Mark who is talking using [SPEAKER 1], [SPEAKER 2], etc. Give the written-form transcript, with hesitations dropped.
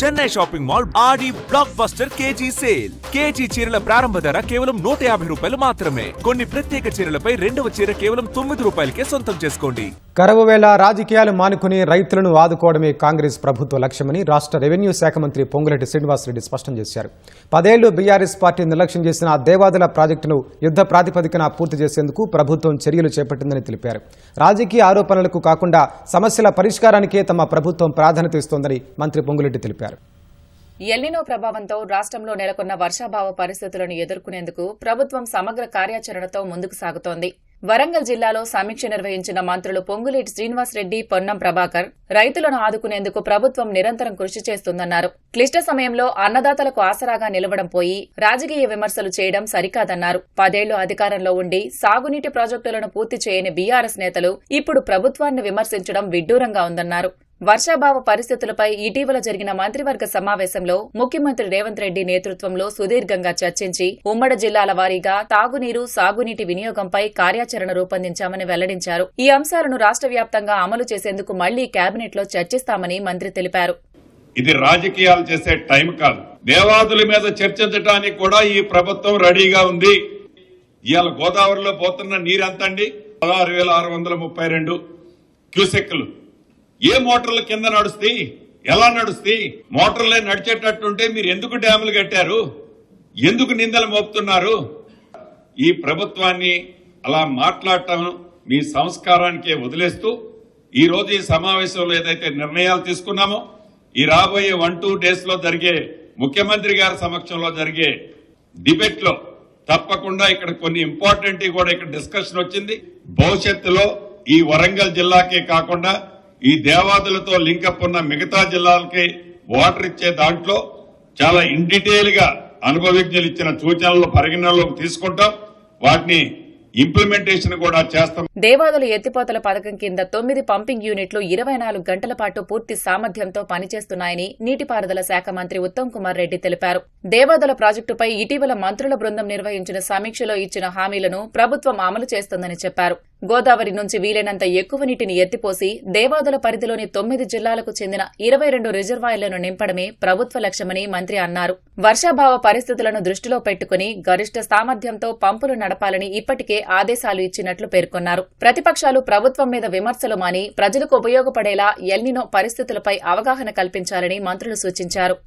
[SPEAKER 1] Chennai shopping mall Aadi blockbuster KG sale. KG చీరల ప్రారంభ ధర కేవలం 150 రూపాయలు మాత్రమే. కొన్ని ప్రత్యేక చీరలపై రెండవ చీర కేవలం 9 రూపాయలకే సొంతం చేసుకోండి.
[SPEAKER 2] కరువు వేళ రాజకీయాలు మానుకుని రైతులను ఆదుకోవడమే కాంగ్రెస్ ప్రభుత్వ లక్ష్యమని రాష్ట్ర రెవెన్యూ శాఖ మంత్రి పొంగులేటి శ్రీనివాసరెడ్డి స్పష్టం చేశారు. 10 ఏళ్లు బీఆర్ఎస్ పార్టీ నిర్లక్ష్యం చేసిన దేవాదుల ప్రాజెక్టును యుద్ధ ప్రాతిపదికన పూర్తి చేసేందుకు ప్రభుత్వం చర్యలు చేపట్టిందని తెలిపారు. రాజకీయ ఆరోపణలకు కాకుండా సమస్యల పరిష్కారానికే తమ ప్రభుత్వం ప్రాధాన్యత ఇస్తోందని మంత్రి పొంగులేటి తెలిపారు.
[SPEAKER 3] ఎల్నినో ప్రభావంతో రాష్ట్రంలో నెలకొన్న వర్షాభావ పరిస్థితులను ఎదుర్కొనేందుకు ప్రభుత్వం సమగ్ర కార్యాచరణతో ముందుకు సాగుతోంది. వరంగల్ జిల్లాలో సమీక్ష నిర్వహించిన మంత్రులు పొంగులేటి శ్రీనివాసరెడ్డి, పొన్నం ప్రభాకర్ రైతులను ఆదుకునేందుకు ప్రభుత్వం నిరంతరం కృషి చేస్తుందన్నారు. క్లిష్ట సమయంలో అన్నదాతలకు ఆసరాగా నిలవడం పోయి రాజకీయ విమర్శలు చేయడం సరికాదన్నారు. 10 ఏళ్లు అధికారంలో ఉండి సాగునీటి ప్రాజెక్టులను పూర్తి చేయని బీఆర్ఎస్ నేతలు ఇప్పుడు ప్రభుత్వాన్ని విమర్శించడం విడ్డూరంగా ఉందన్నారు. వర్షాభావ పరిస్థితులపై ఇటీవల జరిగిన మంత్రివర్గ సమావేశంలో ముఖ్యమంత్రి రేవంత్ రెడ్డి నేతృత్వంలో సుదీర్ఘంగా చర్చించి ఉమ్మడి జిల్లాల వారీగా తాగునీరు, సాగునీటి వినియోగంపై కార్యాచరణ రూపొందించామని వెల్లడించారు. ఈ అంశాలను రాష్ట్ర వ్యాప్తంగా అమలు చేసేందుకు మళ్లీ కేబినెట్లో చర్చిస్తామని మంత్రి తెలిపారు.
[SPEAKER 4] ఇది రాజకీయాలు చేసే టైం కాదు. దేవాదుల మీద చర్చించడానికి కూడా ఈ ప్రభుత్వం రెడీగా ఉంది. ఇవాళ గోదావరిలో పోతున్న నీరెంతండి? 16,632 క్యూసెక్లు. ఏ మోటార్ల కింద నడుస్తాయి? ఎలా నడుస్తాయి? మోటార్లే నడిచేటట్టుంటే మీరు ఎందుకు డ్యాములు కట్టారు? ఎందుకు నిందలు మోపుతున్నారు? ఈ ప్రభుత్వాన్ని అలా మాట్లాడటం మీ సంస్కారానికే వదిలేస్తూ ఈ రోజు ఈ సమావేశంలో ఏదైతే నిర్ణయాలు తీసుకున్నామో ఈ రాబోయే 1-2 డేస్ లో జరిగే ముఖ్యమంత్రి గారి సమక్షంలో జరిగే డిబేట్ లో తప్పకుండా ఇక్కడ కొన్ని ఇంపార్టెంట్ కూడా ఇక్కడ డిస్కషన్ వచ్చింది. భవిష్యత్తులో ఈ వరంగల్ జిల్లాకే కాకుండా ఈ దేవాదులతో లింకప్ ఉన్న మిగతా జిల్లాలకి వాటర్ ఇచ్చే దాంట్లో చాలా ఇన్ డీటెయిల్ గా అనుభవజ్ఞులు ఇచ్చిన సూచనలు పరిగణనలోకి తీసుకుంటాం. వాటిని ఇంప్లిమెంటేషన్ కూడా చేస్తాం.
[SPEAKER 3] దేవాదుల ఎత్తిపోతల పథకం కింద 9 పంపింగ్ యూనిట్లు 24 గంటల పాటు పూర్తి సామర్థ్యంతో పనిచేస్తున్నాయని నీటిపారుదల శాఖ మంత్రి ఉత్తమ్ కుమార్ రెడ్డి తెలిపారు. దేవాదుల ప్రాజెక్టుపై ఇటీవల మంత్రుల బృందం నిర్వహించిన సమీక్షలో ఇచ్చిన హామీలను ప్రభుత్వం అమలు చేస్తుందని చెప్పారు. గోదావరి నుంచి వీలైనంత ఎక్కువ నీటిని ఎత్తిపోసి దేవాదుల పరిధిలోని 9 జిల్లాలకు చెందిన 22 రిజర్వాయర్లను నింపడమే ప్రభుత్వ లక్ష్యమని మంత్రి అన్నారు. వర్షాభావ పరిస్థితులను దృష్టిలో పెట్టుకుని గరిష్ట సామర్థ్యంతో పంపులు నడపాలని ఇప్పటికే ఆదేశాలు ఇచ్చినట్లు పేర్కొన్నారు. ప్రతిపక్షాలు ప్రభుత్వం మీద విమర్శలు మాని ప్రజలకు ఉపయోగపడేలా ఎల్నినో పరిస్థితులపై అవగాహన కల్పించాలని మంత్రులు సూచించారు.